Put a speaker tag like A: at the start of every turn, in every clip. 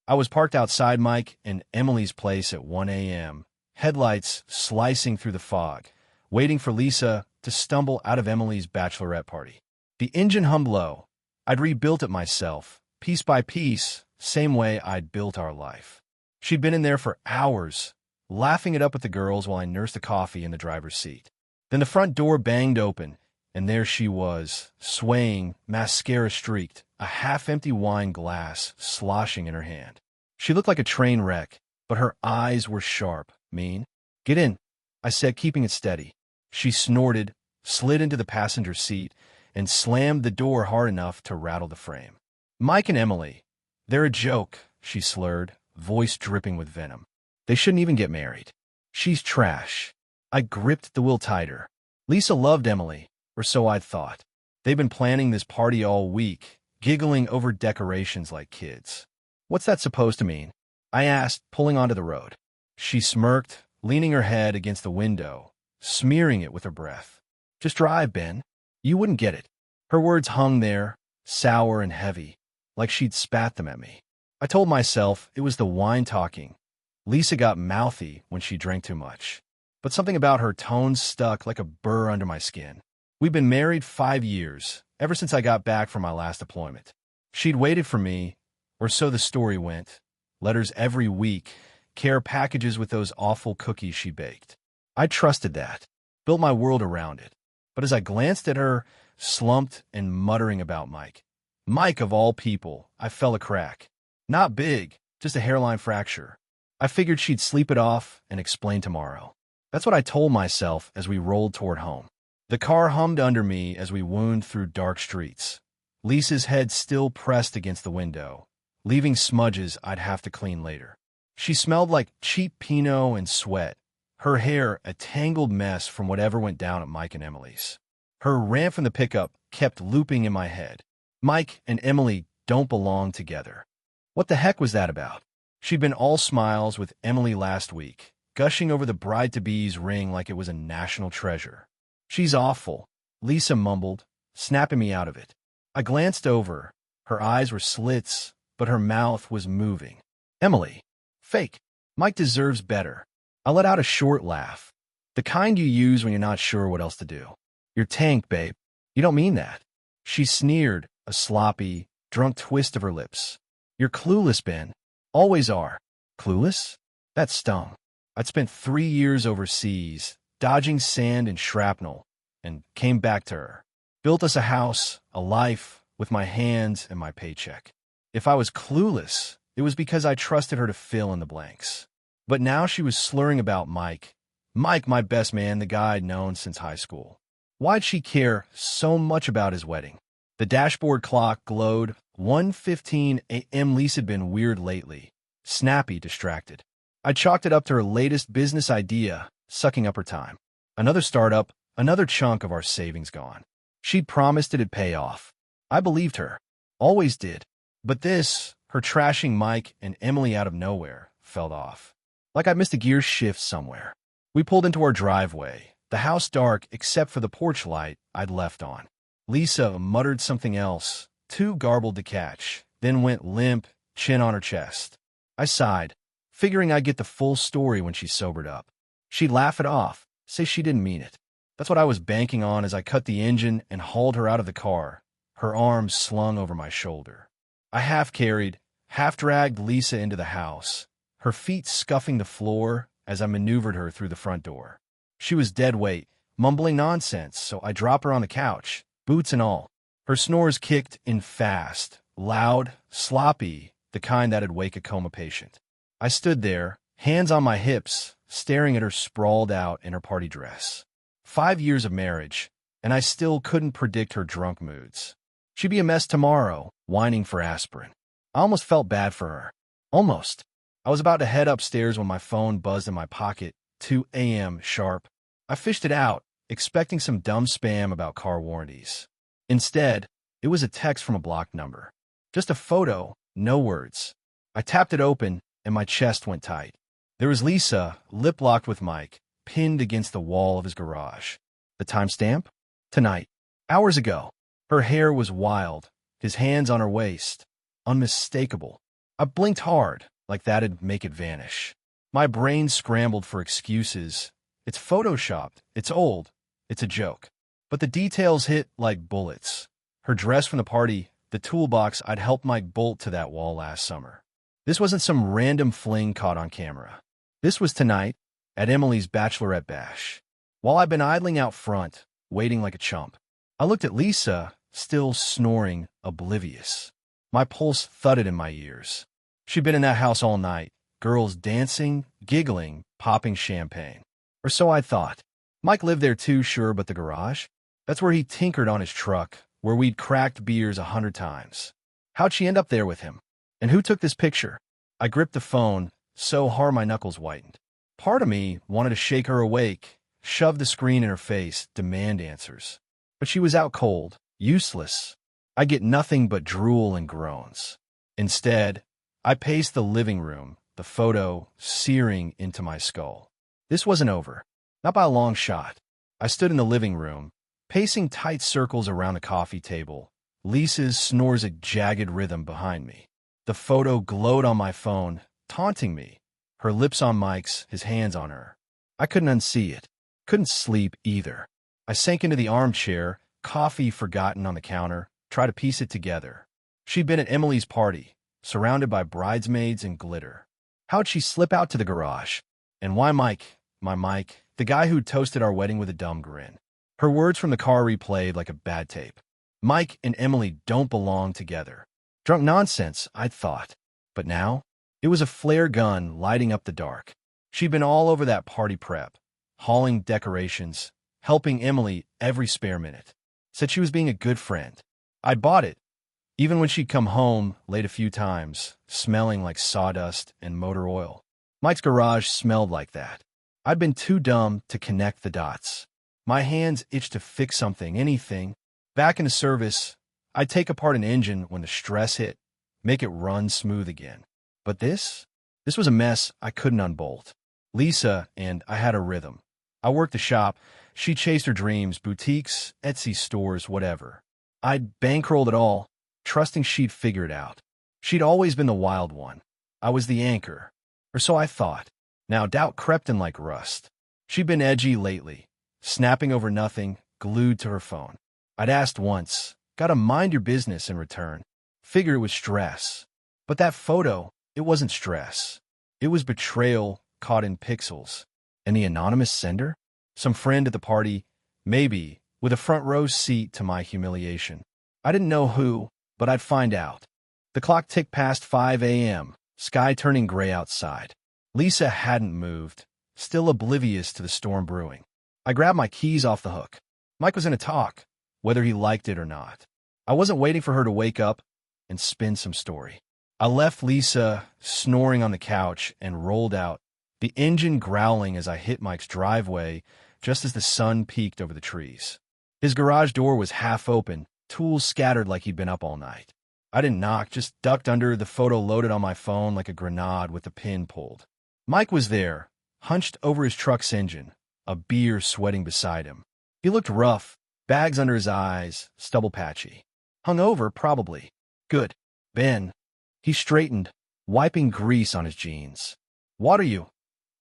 A: I was parked outside Mike and Emily's place at 1 a.m., headlights slicing through the fog, waiting for Lisa to stumble out of Emily's bachelorette party. The engine hummed low. I'd rebuilt it myself, piece by piece, same way I'd built our life. She'd been in there for hours, laughing it up with the girls while I nursed a coffee in the driver's seat. Then the front door banged open, and there she was, swaying, mascara streaked, a half-empty wine glass sloshing in her hand. She looked like a train wreck, but her eyes were sharp, mean. "Get in," I said, keeping it steady. She snorted, slid into the passenger seat, and slammed the door hard enough to rattle the frame. "Mike and Emily, they're a joke," she slurred, voice dripping with venom. "They shouldn't even get married. She's trash." I gripped the wheel tighter. Lisa loved Emily, or so I'd thought. They'd been planning this party all week, giggling over decorations like kids. "What's that supposed to mean?" I asked, pulling onto the road. She smirked, leaning her head against the window, smearing it with her breath. "Just drive, Ben. You wouldn't get it." Her words hung there, sour and heavy, like she'd spat them at me. I told myself it was the wine talking. Lisa got mouthy when she drank too much, but something about her tones stuck like a burr under my skin. We'd been married 5 years, ever since I got back from my last deployment. She'd waited for me, or so the story went. Letters every week, care packages with those awful cookies she baked. I trusted that, built my world around it. But as I glanced at her, slumped and muttering about Mike of all people, I felt a crack. Not big, just a hairline fracture. I figured she'd sleep it off and explain tomorrow. That's what I told myself as we rolled toward home. The car hummed under me as we wound through dark streets. Lisa's head still pressed against the window, leaving smudges I'd have to clean later. She smelled like cheap Pinot and sweat, her hair a tangled mess from whatever went down at Mike and Emily's. Her rant from the pickup kept looping in my head. Mike and Emily don't belong together. What the heck was that about? She'd been all smiles with Emily last week, gushing over the bride-to-be's ring like it was a national treasure. "She's awful," Lisa mumbled, snapping me out of it. I glanced over. Her eyes were slits, but her mouth was moving. "Emily. Fake. Mike deserves better." I let out a short laugh, the kind you use when you're not sure what else to do. "You're tanked, babe. You don't mean that." She sneered, a sloppy, drunk twist of her lips. "You're clueless, Ben. Always are." Clueless? That stung. I'd spent 3 years overseas, dodging sand and shrapnel, and came back to her. Built us a house, a life, with my hands and my paycheck. If I was clueless, it was because I trusted her to fill in the blanks. But now she was slurring about Mike. Mike, my best man, the guy I'd known since high school. Why'd she care so much about his wedding? The dashboard clock glowed. 1:15 a.m. Lisa'd been weird lately. Snappy, distracted. I chalked it up to her latest business idea, sucking up her time. Another startup, another chunk of our savings gone. She'd promised it'd pay off. I believed her. Always did. But this, her trashing Mike and Emily out of nowhere, felt off. Like I missed a gear shift somewhere. We pulled into our driveway, the house dark except for the porch light I'd left on. Lisa muttered something else, too garbled to catch, then went limp, chin on her chest. I sighed, figuring I'd get the full story when she sobered up. She'd laugh it off, say she didn't mean it. That's what I was banking on as I cut the engine and hauled her out of the car, her arms slung over my shoulder. I half-carried, half-dragged Lisa into the house, her feet scuffing the floor as I maneuvered her through the front door. She was dead weight, mumbling nonsense, so I dropped her on the couch, boots and all. Her snores kicked in fast, loud, sloppy, the kind that'd wake a coma patient. I stood there, hands on my hips, staring at her sprawled out in her party dress. 5 years of marriage, and I still couldn't predict her drunk moods. She'd be a mess tomorrow, whining for aspirin. I almost felt bad for her. Almost. I was about to head upstairs when my phone buzzed in my pocket, 2 a.m. sharp. I fished it out, expecting some dumb spam about car warranties. Instead, it was a text from a blocked number. Just a photo, no words. I tapped it open, and my chest went tight. There was Lisa, lip-locked with Mike, pinned against the wall of his garage. The timestamp? Tonight. Hours ago. Her hair was wild, his hands on her waist. Unmistakable. I blinked hard, like that'd make it vanish. My brain scrambled for excuses. It's photoshopped. It's old. It's a joke. But the details hit like bullets. Her dress from the party, the toolbox I'd helped Mike bolt to that wall last summer. This wasn't some random fling caught on camera. This was tonight, at Emily's bachelorette bash. While I'd been idling out front, waiting like a chump, I looked at Lisa, still snoring, oblivious. My pulse thudded in my ears. She'd been in that house all night, girls dancing, giggling, popping champagne. Or so I thought. Mike lived there too, sure, but the garage? That's where he tinkered on his truck, where we'd cracked beers 100 times. How'd she end up there with him? And who took this picture? I gripped the phone, so hard my knuckles whitened. Part of me wanted to shake her awake, shove the screen in her face, demand answers. But she was out cold, useless. I get nothing but drool and groans. Instead, I paced the living room, the photo searing into my skull. This wasn't over. Not by a long shot. I stood in the living room, pacing tight circles around the coffee table. Lisa's snores a jagged rhythm behind me. The photo glowed on my phone, taunting me. Her lips on Mike's, his hands on her. I couldn't unsee it. Couldn't sleep either. I sank into the armchair, coffee forgotten on the counter, tried to piece it together. She'd been at Emily's party, surrounded by bridesmaids and glitter. How'd she slip out to the garage? And why Mike, my Mike, the guy who'd toasted our wedding with a dumb grin? Her words from the car replayed like a bad tape. Mike and Emily don't belong together. Drunk nonsense, I'd thought. But now, it was a flare gun lighting up the dark. She'd been all over that party prep, hauling decorations, helping Emily every spare minute. Said she was being a good friend. I'd bought it, even when she'd come home late a few times, smelling like sawdust and motor oil. Mike's garage smelled like that. I'd been too dumb to connect the dots. My hands itched to fix something, anything. Back into service, I'd take apart an engine when the stress hit, make it run smooth again. But this was a mess I couldn't unbolt. Lisa and I had a rhythm. I worked the shop. She chased her dreams, boutiques, Etsy stores, whatever. I'd bankrolled it all, trusting she'd figure it out. She'd always been the wild one. I was the anchor. Or so I thought. Now doubt crept in like rust. She'd been edgy lately, snapping over nothing, glued to her phone. I'd asked once, gotta mind your business in return. Figured it was stress. But that photo, it wasn't stress. It was betrayal caught in pixels. And the anonymous sender? Some friend at the party, maybe, with a front row seat to my humiliation. I didn't know who, but I'd find out. The clock ticked past 5 a.m., sky turning gray outside. Lisa hadn't moved, still oblivious to the storm brewing. I grabbed my keys off the hook. Mike was in a talk, whether he liked it or not. I wasn't waiting for her to wake up and spin some story. I left Lisa snoring on the couch and rolled out, the engine growling as I hit Mike's driveway just as the sun peeked over the trees. His garage door was half open, tools scattered like he'd been up all night. I didn't knock, just ducked under, the photo loaded on my phone like a grenade with the pin pulled. Mike was there, hunched over his truck's engine, a beer sweating beside him. He looked rough, bags under his eyes, stubble patchy. Hungover, probably. Good. Ben. He straightened, wiping grease on his jeans. What are you?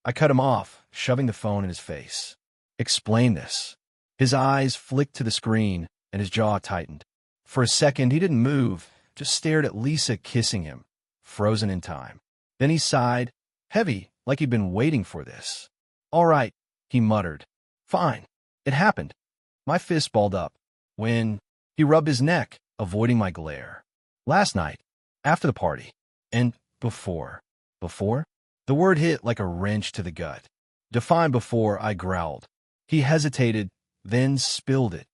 A: I cut him off, shoving the phone in his face. Explain this. His eyes flicked to the screen, and his jaw tightened. For a second, he didn't move, just stared at Lisa kissing him, frozen in time. Then he sighed, heavy, like he'd been waiting for this. All right, he muttered. Fine. It happened. My fist balled up. When he rubbed his neck, avoiding my glare. Last night, after the party, and before. Before? The word hit like a wrench to the gut. Define before, I growled. He hesitated, then spilled it.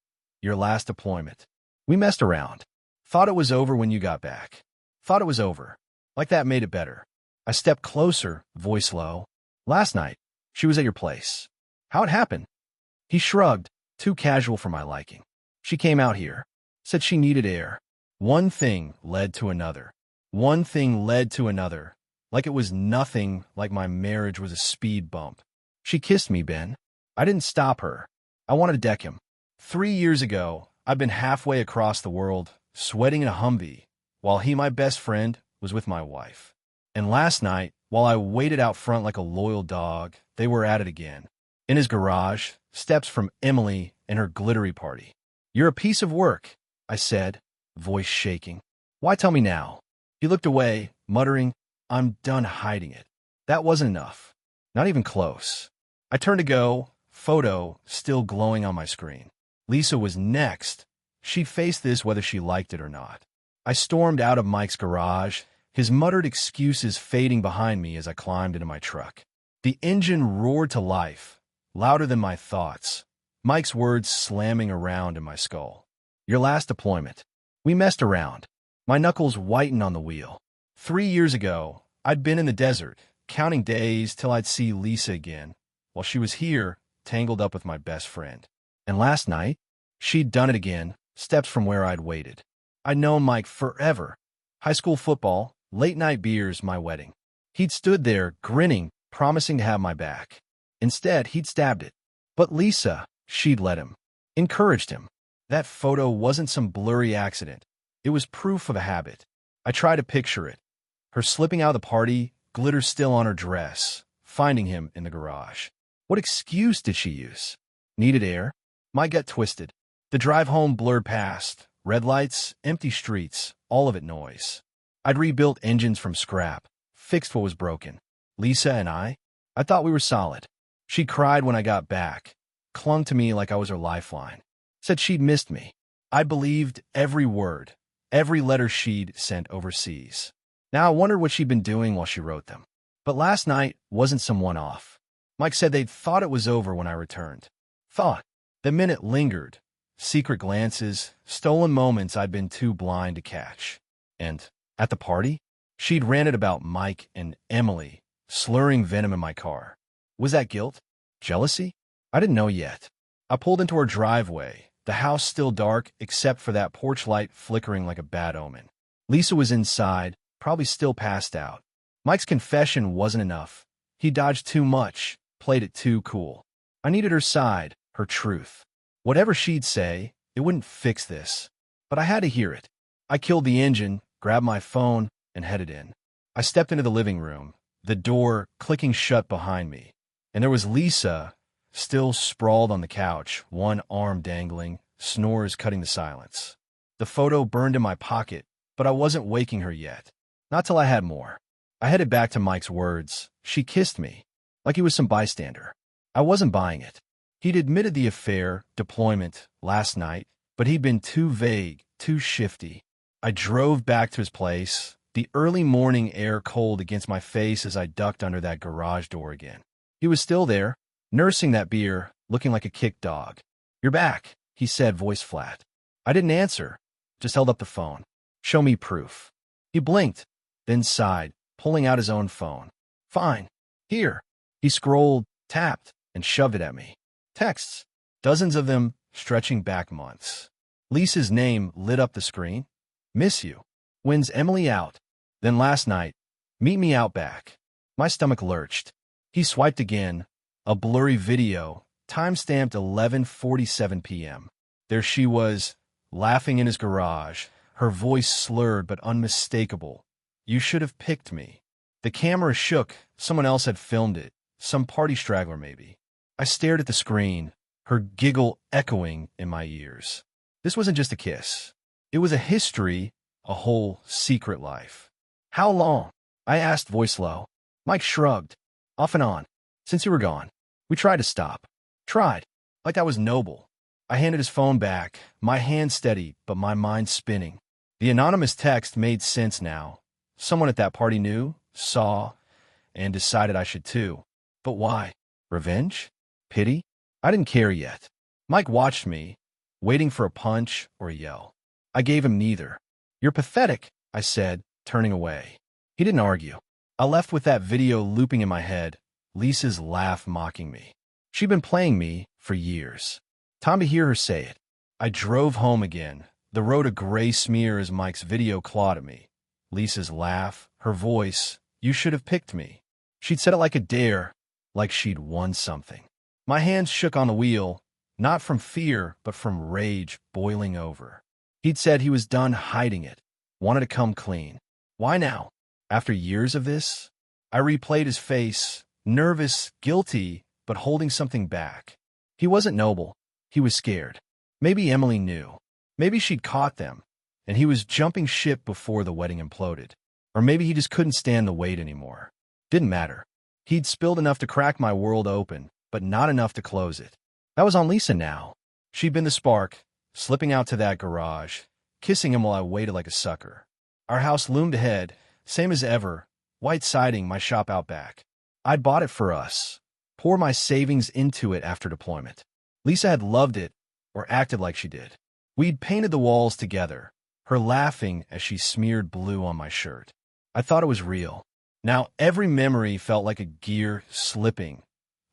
A: Your last deployment. We messed around. Thought it was over when you got back. Thought it was over. Like that made it better. I stepped closer, voice low. Last night, she was at your place. How it happened? He shrugged, too casual for my liking. She came out here. Said she needed air. One thing led to another. One thing led to another. Like it was nothing, like my marriage was a speed bump. She kissed me, Ben. I didn't stop her. I wanted to deck him. 3 years ago, I'd been halfway across the world, sweating in a Humvee, while he, my best friend, was with my wife. And last night, while I waited out front like a loyal dog, they were at it again. In his garage, steps from Emily and her glittery party. "You're a piece of work," I said, voice shaking. "Why tell me now?" He looked away, muttering, "I'm done hiding it." That wasn't enough. Not even close. I turned to go, photo still glowing on my screen. Lisa was next. She'd face this whether she liked it or not. I stormed out of Mike's garage, his muttered excuses fading behind me as I climbed into my truck. The engine roared to life, louder than my thoughts, Mike's words slamming around in my skull. "Your last deployment. We messed around." My knuckles whitened on the wheel. 3 years ago, I'd been in the desert, counting days till I'd see Lisa again, while she was here, tangled up with my best friend. And last night, she'd done it again, steps from where I'd waited. I'd known Mike forever. High school football, late-night beers, my wedding. He'd stood there, grinning, promising to have my back. Instead, he'd stabbed it. But Lisa, she'd let him. Encouraged him. That photo wasn't some blurry accident. It was proof of a habit. I tried to picture it. Her slipping out of the party, glitter still on her dress, finding him in the garage. What excuse did she use? Needed air? My gut twisted. The drive home blurred past. Red lights, empty streets, all of it noise. I'd rebuilt engines from scrap, fixed what was broken. Lisa and I thought we were solid. She cried when I got back, clung to me like I was her lifeline, said she'd missed me. I believed every word, every letter she'd sent overseas. Now I wondered what she'd been doing while she wrote them. But last night wasn't some one-off. Mike said they'd thought it was over when I returned. Thought. The minute lingered. Secret glances, stolen moments I'd been too blind to catch. And at the party, she'd ranted about Mike and Emily, slurring venom in my car. Was that guilt? Jealousy? I didn't know yet. I pulled into her driveway, the house still dark except for that porch light flickering like a bad omen. Lisa was inside, probably still passed out. Mike's confession wasn't enough. He dodged too much, played it too cool. I needed her side, her truth. Whatever she'd say, it wouldn't fix this. But I had to hear it. I killed the engine, grabbed my phone, and headed in. I stepped into the living room, the door clicking shut behind me. And there was Lisa, still sprawled on the couch, one arm dangling, snores cutting the silence. The photo burned in my pocket, but I wasn't waking her yet. Not till I had more. I headed back to Mike's words. She kissed me, like he was some bystander. I wasn't buying it. He'd admitted the affair, deployment, last night, but he'd been too vague, too shifty. I drove back to his place, the early morning air cold against my face as I ducked under that garage door again. He was still there, nursing that beer, looking like a kicked dog. "You're back," he said, voice flat. I didn't answer, just held up the phone. "Show me proof." He blinked, then sighed, pulling out his own phone. "Fine. Here." He scrolled, tapped, and shoved it at me. Texts, dozens of them, stretching back months. Lisa's name lit up the screen. "Miss you. When's Emily out?" Then last night, "Meet me out back." My stomach lurched. He swiped again, a blurry video, time-stamped 11:47 p.m. There she was, laughing in his garage, her voice slurred but unmistakable. "You should have picked me." The camera shook. Someone else had filmed it. Some party straggler, maybe. I stared at the screen, her giggle echoing in my ears. This wasn't just a kiss. It was a history, a whole secret life. "How long?" I asked, voice low. Mike shrugged. "Off and on. Since you were gone. We tried to stop." Tried. Like that was noble. I handed his phone back, my hand steady, but my mind spinning. The anonymous text made sense now. Someone at that party knew, saw, and decided I should too. But why? Revenge? Pity? I didn't care yet. Mike watched me, waiting for a punch or a yell. I gave him neither. "You're pathetic," I said, turning away. He didn't argue. I left with that video looping in my head, Lisa's laugh mocking me. She'd been playing me for years. Time to hear her say it. I drove home again, the road a gray smear as Mike's video clawed at me. Lisa's laugh, her voice, "You should have picked me." She'd said it like a dare, like she'd won something. My hands shook on the wheel, not from fear, but from rage boiling over. He'd said he was done hiding it, wanted to come clean. Why now? After years of this? I replayed his face, nervous, guilty, but holding something back. He wasn't noble. He was scared. Maybe Emily knew. Maybe she'd caught them, and he was jumping ship before the wedding imploded. Or maybe he just couldn't stand the wait anymore. Didn't matter. He'd spilled enough to crack my world open, but not enough to close it. That was on Lisa now. She'd been the spark, slipping out to that garage, kissing him while I waited like a sucker. Our house loomed ahead, same as ever, white siding, my shop out back. I'd bought it for us, poured my savings into it after deployment. Lisa had loved it, or acted like she did. We'd painted the walls together, her laughing as she smeared blue on my shirt. I thought it was real. Now every memory felt like a gear slipping,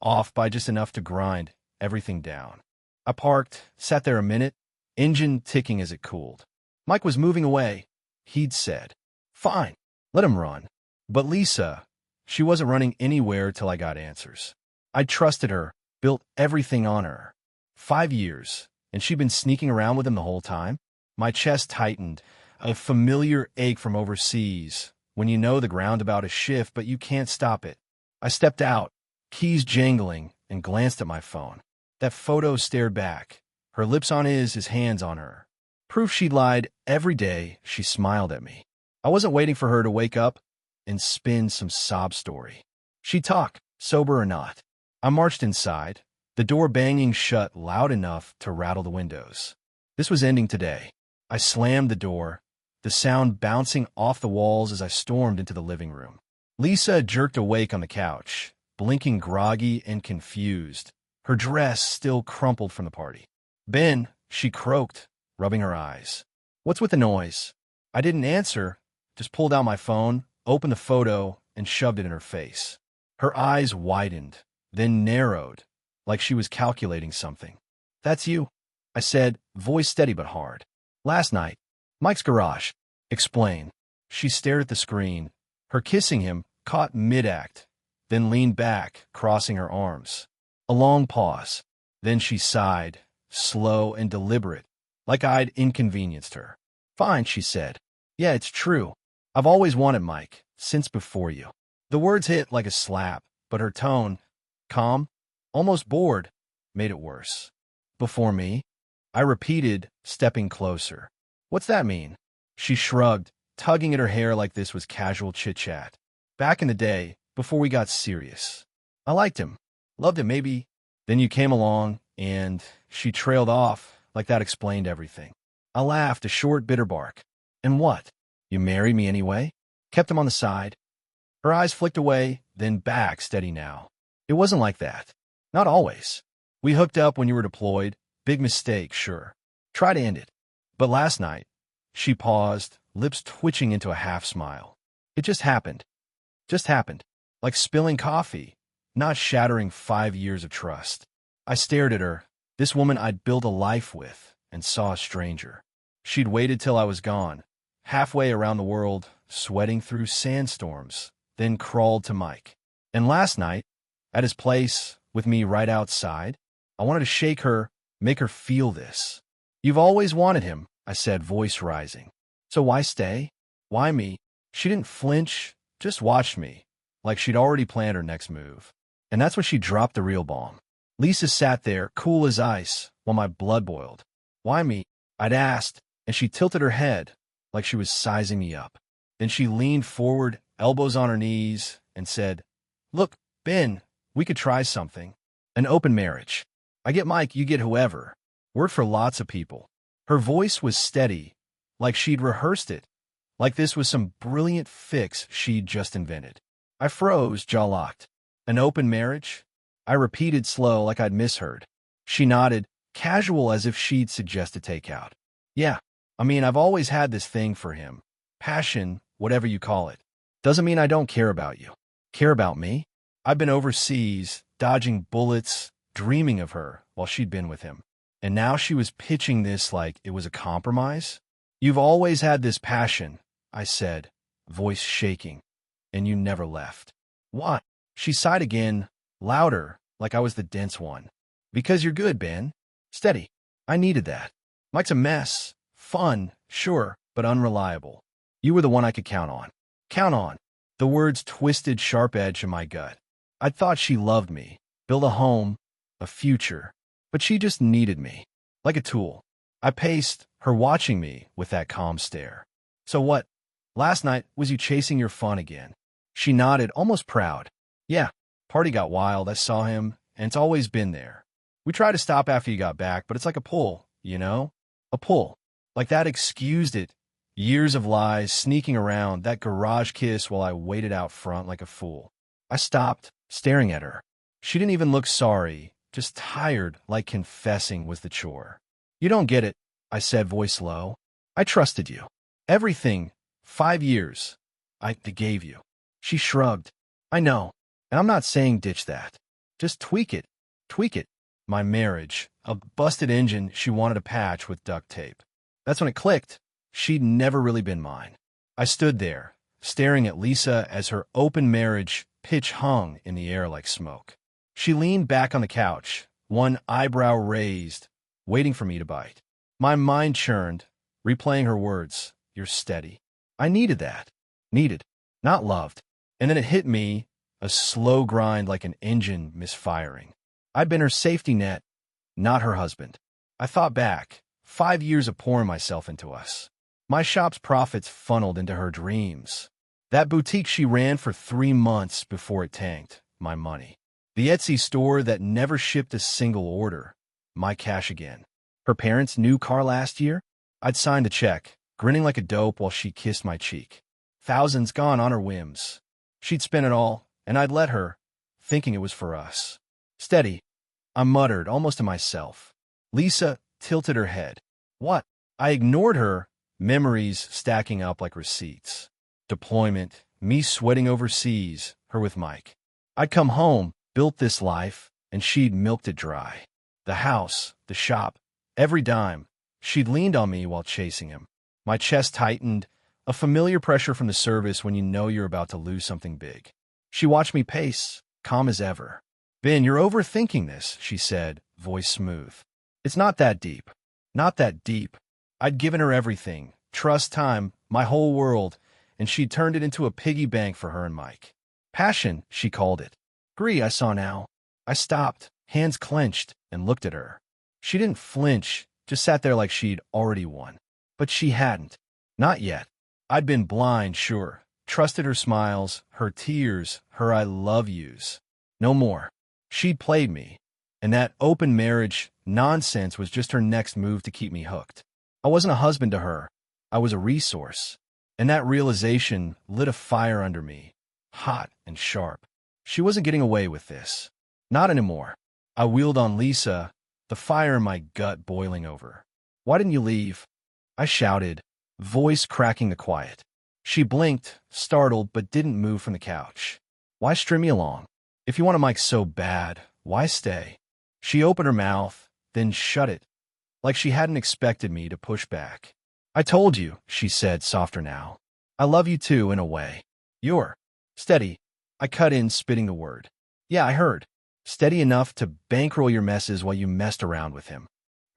A: off by just enough to grind everything down. I parked, sat there a minute, engine ticking as it cooled. Mike was moving away. He'd said, "Fine, let him run." But Lisa, she wasn't running anywhere till I got answers. I trusted her, built everything on her. 5 years, and she'd been sneaking around with him the whole time? My chest tightened, a familiar ache from overseas, when you know the ground about a shift but you can't stop it. I stepped out, keys jangling, and glanced at my phone. That photo stared back, her lips on his hands on her. Proof she'd lied every day. She smiled at me. I wasn't waiting for her to wake up and spin some sob story. She'd talk, sober or not. I marched inside, the door banging shut loud enough to rattle the windows. This was ending today. I slammed the door, the sound bouncing off the walls as I stormed into the living room. Lisa jerked awake on the couch, blinking groggy and confused, her dress still crumpled from the party. "Ben," she croaked, rubbing her eyes. "What's with the noise?" I didn't answer, just pulled out my phone, opened the photo, and shoved it in her face. Her eyes widened, then narrowed, like she was calculating something. "That's you," I said, voice steady but hard. "Last night, Mike's garage." "Explain." She stared at the screen, her kissing him caught mid-act, then leaned back, crossing her arms. A long pause. Then she sighed, slow and deliberate, like I'd inconvenienced her. "Fine," she said. "Yeah, it's true. I've always wanted Mike, since before you." The words hit like a slap, but her tone, calm, almost bored, made it worse. "Before me?" I repeated, stepping closer. "What's that mean?" She shrugged, tugging at her hair like this was casual chit-chat. "Back in the day, before we got serious. I liked him. Loved him, maybe. Then you came along, and..." She trailed off, like that explained everything. I laughed, a short, bitter bark. "And what? You married me anyway?" Kept him on the side. Her eyes flicked away, then back, steady now. "It wasn't like that. Not always. We hooked up when you were deployed. Big mistake, sure. Try to end it. But last night..." She paused, lips twitching into a half-smile. "It just happened. Just happened. Like spilling coffee, not shattering 5 years of trust." I stared at her, this woman I'd built a life with, and saw a stranger. She'd waited till I was gone, halfway around the world, sweating through sandstorms, then crawled to Mike. And last night, at his place, with me right outside, I wanted to shake her, make her feel this. "You've always wanted him," I said, voice rising. "So why stay? Why me?" She didn't flinch, just watched me, like she'd already planned her next move. And that's when she dropped the real bomb. Lisa sat there, cool as ice, while my blood boiled. "Why me?" I'd asked, and she tilted her head, like she was sizing me up. Then she leaned forward, elbows on her knees, and said, "Look, Ben, we could try something. An open marriage. I get Mike, you get whoever. Worked for lots of people." Her voice was steady, like she'd rehearsed it, like this was some brilliant fix she'd just invented. I froze, jaw locked. "An open marriage?" I repeated slow, like I'd misheard. She nodded, casual as if she'd suggested takeout. "Yeah, I mean, I've always had this thing for him. Passion, whatever you call it. Doesn't mean I don't care about you." "Care about me?" I've been overseas, dodging bullets, dreaming of her while she'd been with him. And now she was pitching this like it was a compromise? "You've always had this passion," I said, voice shaking, "and you never left." "What?" She sighed again, louder, like I was the dense one. "Because you're good, Ben. Steady. I needed that. Mike's a mess. Fun, sure, but unreliable. You were the one I could count on." Count on. The words twisted sharp edge in my gut. I thought she loved me, built a home, a future, but she just needed me, like a tool. I paced, her watching me with that calm stare. So what? Last night, was you chasing your fun again? She nodded, almost proud. Yeah, party got wild, I saw him, and it's always been there. We tried to stop after you got back, but it's like a pull, you know? A pull. Like that excused it. Years of lies, sneaking around, that garage kiss while I waited out front like a fool. I stopped, staring at her. She didn't even look sorry, just tired, like confessing was the chore. You don't get it, I said, voice low. I trusted you. Everything. 5 years. I gave you. She shrugged. I know. And I'm not saying ditch that. Just tweak it. Tweak it. My marriage. A busted engine she wanted to patch with duct tape. That's when it clicked. She'd never really been mine. I stood there, staring at Lisa as her open marriage pitch hung in the air like smoke. She leaned back on the couch, one eyebrow raised, waiting for me to bite. My mind churned, replaying her words. You're steady. I needed that. Needed. Not loved. And then it hit me, a slow grind like an engine misfiring. I'd been her safety net, not her husband. I thought back, 5 years of pouring myself into us. My shop's profits funneled into her dreams. That boutique she ran for 3 months before it tanked, my money. The Etsy store that never shipped a single order, my cash again. Her parents' new car last year? I'd signed the check, grinning like a dope while she kissed my cheek. Thousands gone on her whims. She'd spent it all, and I'd let her, thinking it was for us. Steady, I muttered, almost to myself. Lisa tilted her head. What? I ignored her, memories stacking up like receipts. Deployment, me sweating overseas, her with Mike. I'd come home, built this life, and she'd milked it dry. The house, the shop, every dime. She'd leaned on me while chasing him. My chest tightened, a familiar pressure from the service when you know you're about to lose something big. She watched me pace, calm as ever. Ben, you're overthinking this, she said, voice smooth. It's not that deep. Not that deep. I'd given her everything, trust, time, my whole world, and she'd turned it into a piggy bank for her and Mike. Passion, she called it. Greed, I saw now. I stopped, hands clenched, and looked at her. She didn't flinch, just sat there like she'd already won. But she hadn't. Not yet. I'd been blind, sure. Trusted her smiles, her tears, her I love yous. No more. She'd played me. And that open marriage nonsense was just her next move to keep me hooked. I wasn't a husband to her. I was a resource. And that realization lit a fire under me, hot and sharp. She wasn't getting away with this. Not anymore. I wheeled on Lisa, the fire in my gut boiling over. Why didn't you leave? I shouted, voice cracking the quiet. She blinked, startled, but didn't move from the couch. Why string me along? If you want a mic so bad, why stay? She opened her mouth, then shut it, like she hadn't expected me to push back. I told you, she said, softer now. I love you too, in a way. You're steady. I cut in, spitting the word. Yeah, I heard. Steady enough to bankroll your messes while you messed around with him.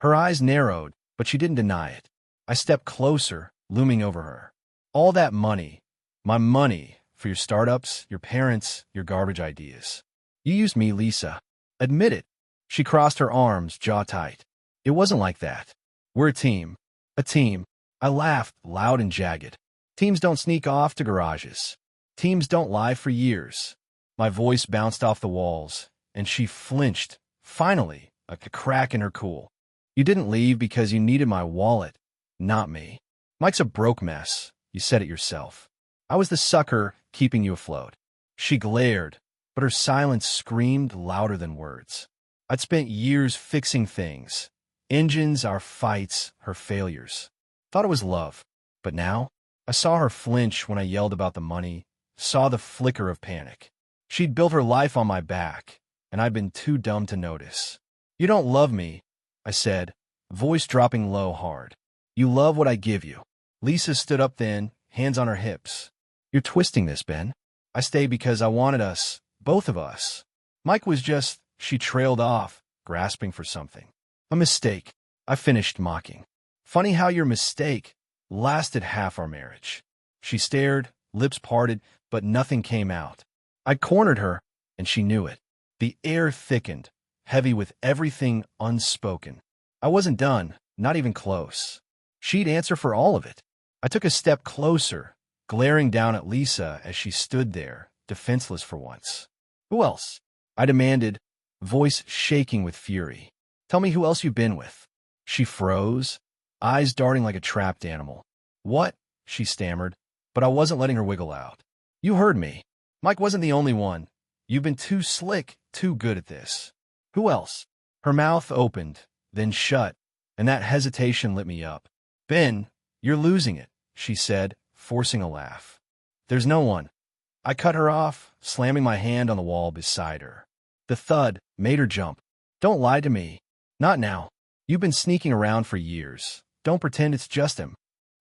A: Her eyes narrowed, but she didn't deny it. I stepped closer, looming over her. All that money, my money, for your startups, your parents, your garbage ideas. You used me, Lisa. Admit it. She crossed her arms, jaw tight. It wasn't like that. We're a team. A team. I laughed, loud and jagged. Teams don't sneak off to garages. Teams don't lie for years. My voice bounced off the walls, and she flinched, finally, a crack in her cool. You didn't leave because you needed my wallet, not me. Mike's a broke mess. You said it yourself. I was the sucker keeping you afloat. She glared, but her silence screamed louder than words. I'd spent years fixing things. Engines, our fights, her failures. Thought it was love. But now, I saw her flinch when I yelled about the money, saw the flicker of panic. She'd built her life on my back, and I'd been too dumb to notice. You don't love me, I said, voice dropping low hard. You love what I give you. Lisa stood up then, hands on her hips. You're twisting this, Ben. I stayed because I wanted us, both of us. Mike was just, she trailed off, grasping for something. A mistake, I finished mocking. Funny how your mistake lasted half our marriage. She stared, lips parted, but nothing came out. I cornered her, and she knew it. The air thickened, heavy with everything unspoken. I wasn't done, not even close. She'd answer for all of it. I took a step closer, glaring down at Lisa as she stood there, defenseless for once. "Who else?" I demanded, voice shaking with fury. "Tell me who else you've been with." She froze, eyes darting like a trapped animal. "What?" she stammered, but I wasn't letting her wiggle out. "You heard me. Mike wasn't the only one. You've been too slick, too good at this." "Who else?" Her mouth opened, then shut, and that hesitation lit me up. "Ben, you're losing it," she said, forcing a laugh. "There's no one." I cut her off, slamming my hand on the wall beside her. The thud made her jump. "Don't lie to me. Not now. You've been sneaking around for years. Don't pretend it's just him."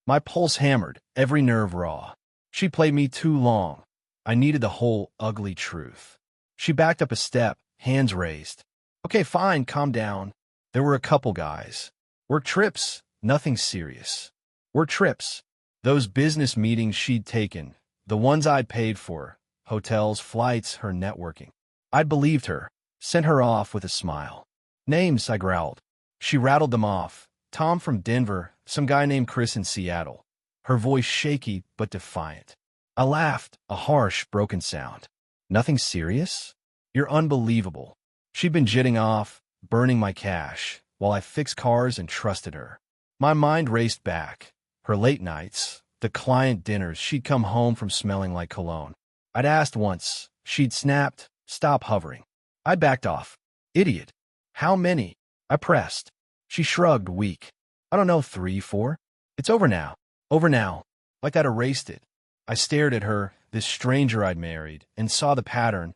A: My pulse hammered, every nerve raw. She played me too long. I needed the whole ugly truth. She backed up a step, hands raised. "Okay, fine, calm down." There were a couple guys. "Work trips, nothing serious." Work trips. Those business meetings she'd taken, the ones I'd paid for, hotels, flights, her networking. I'd believed her, sent her off with a smile. "Names," I growled. She rattled them off. "Tom from Denver, some guy named Chris in Seattle." Her voice shaky but defiant. I laughed, a harsh, broken sound. "Nothing serious? You're unbelievable." She'd been jitting off, burning my cash, while I fixed cars and trusted her. My mind raced back. Her late nights, the client dinners, she'd come home from smelling like cologne. I'd asked once. She'd snapped, "Stop hovering." I backed off. "Idiot. How many?" I pressed. She shrugged, weak. "I don't know, 3, 4. It's over now. Over now." Like I'd erased it. I stared at her, this stranger I'd married, and saw the pattern.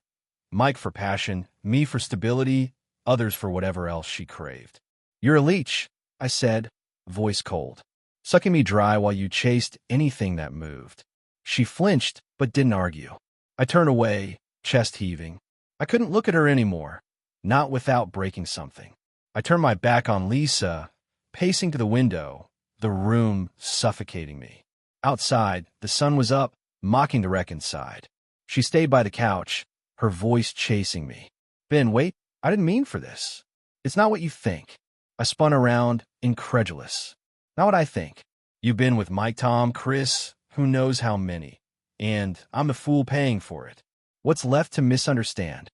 A: Mike for passion, me for stability, others for whatever else she craved. "You're a leech," I said, voice cold, "sucking me dry while you chased anything that moved." She flinched, but didn't argue. I turned away, chest heaving. I couldn't look at her anymore, not without breaking something. I turned my back on Lisa, pacing to the window, the room suffocating me. Outside, the sun was up, mocking the wreck inside. She stayed by the couch, her voice chasing me. "Ben, wait, I didn't mean for this. It's not what you think." I spun around, incredulous. "Not what I think. You've been with Mike, Tom, Chris, who knows how many. And I'm the fool paying for it. What's left to misunderstand?"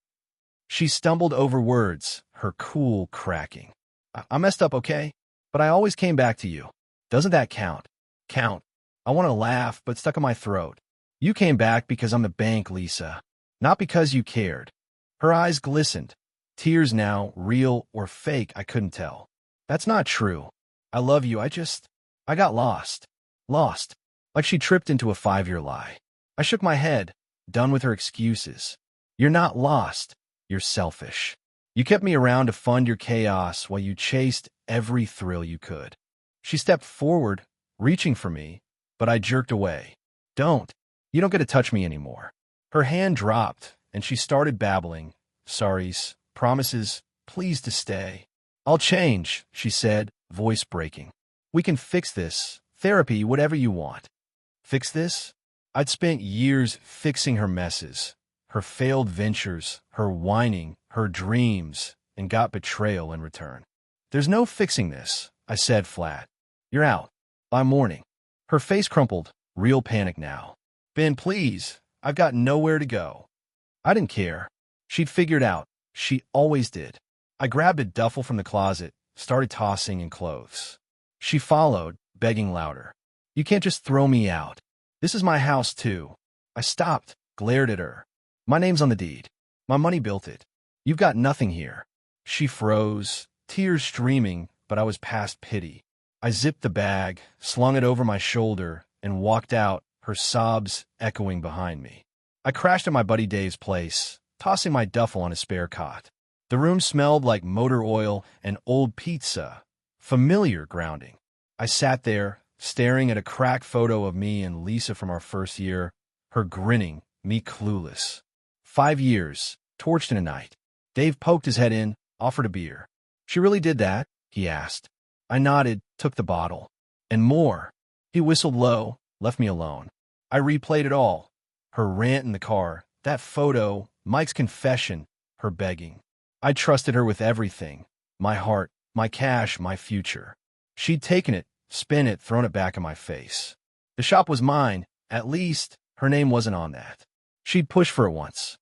A: She stumbled over words, her cool cracking. I messed up, okay? But I always came back to you. Doesn't that count?" "Count." I want to laugh, but stuck in my throat. "You came back because I'm the bank, Lisa. Not because you cared." Her eyes glistened. Tears now, real or fake, I couldn't tell. "That's not true. I love you, I got lost." Lost. Like she tripped into a 5-year lie. I shook my head, done with her excuses. "You're not lost. You're selfish. You kept me around to fund your chaos while you chased every thrill you could." She stepped forward, reaching for me, but I jerked away. "Don't. You don't get to touch me anymore." Her hand dropped, and she started babbling. Sorries, promises, pleas to stay. "I'll change," she said, voice breaking. "We can fix this. Therapy, whatever you want." Fix this? I'd spent years fixing her messes, her failed ventures, her whining, her dreams, and got betrayal in return. "There's no fixing this," I said flat. "You're out. By morning." Her face crumpled, real panic now. "Ben, please. I've got nowhere to go." I didn't care. She'd figured out. She always did. I grabbed a duffel from the closet, started tossing in clothes. She followed, begging louder. "You can't just throw me out. This is my house, too." I stopped, glared at her. "My name's on the deed. My money built it. You've got nothing here." She froze, tears streaming, but I was past pity. I zipped the bag, slung it over my shoulder, and walked out, her sobs echoing behind me. I crashed at my buddy Dave's place, tossing my duffel on a spare cot. The room smelled like motor oil and old pizza, familiar grounding. I sat there, staring at a cracked photo of me and Lisa from our first year, her grinning, me clueless. 5 years, torched in a night. Dave poked his head in, offered a beer. "She really did that?" he asked. I nodded, took the bottle. "And more." He whistled low, left me alone. I replayed it all. Her rant in the car, that photo, Mike's confession, her begging. I trusted her with everything. My heart, my cash, my future. She'd taken it, spin it, thrown it back in my face. The shop was mine. At least, her name wasn't on that. She'd pushed for it once.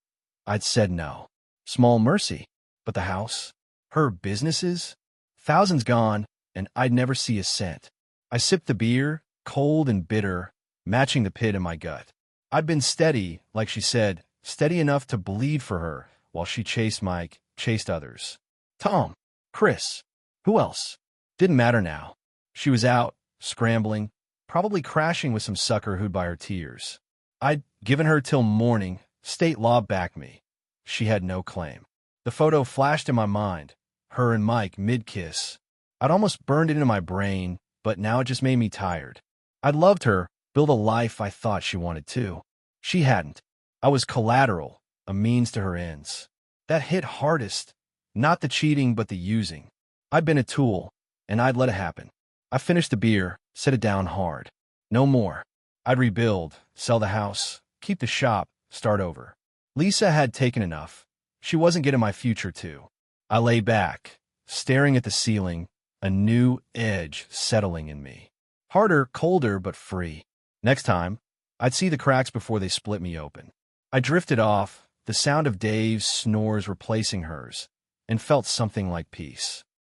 A: I'd said no. Small mercy. But the house? Her businesses? Thousands gone, and I'd never see a cent. I sipped the beer, cold and bitter, matching the pit in my gut. I'd been steady, like she said, steady enough to bleed for her, while she chased Mike, chased others. Tom, Chris, who else? Didn't matter now. She was out, scrambling, probably crashing with some sucker who'd buy her tears. I'd given her till morning, state law backed me. She had no claim. The photo flashed in my mind, her and Mike mid-kiss. I'd almost burned it into my brain, but now it just made me tired. I'd loved her, built a life I thought she wanted too. She hadn't. I was collateral, a means to her ends. That hit hardest, not the cheating but the using. I'd been a tool, and I'd let it happen. I finished the beer, set it down hard. No more. I'd rebuild, sell the house, keep the shop, start over. Lisa had taken enough. She wasn't getting my future too. I lay back, staring at the ceiling, a new edge settling in me. Harder, colder, but free. Next time, I'd see the cracks before they split me open. I drifted off, the sound of Dave's snores replacing hers, and felt something like peace.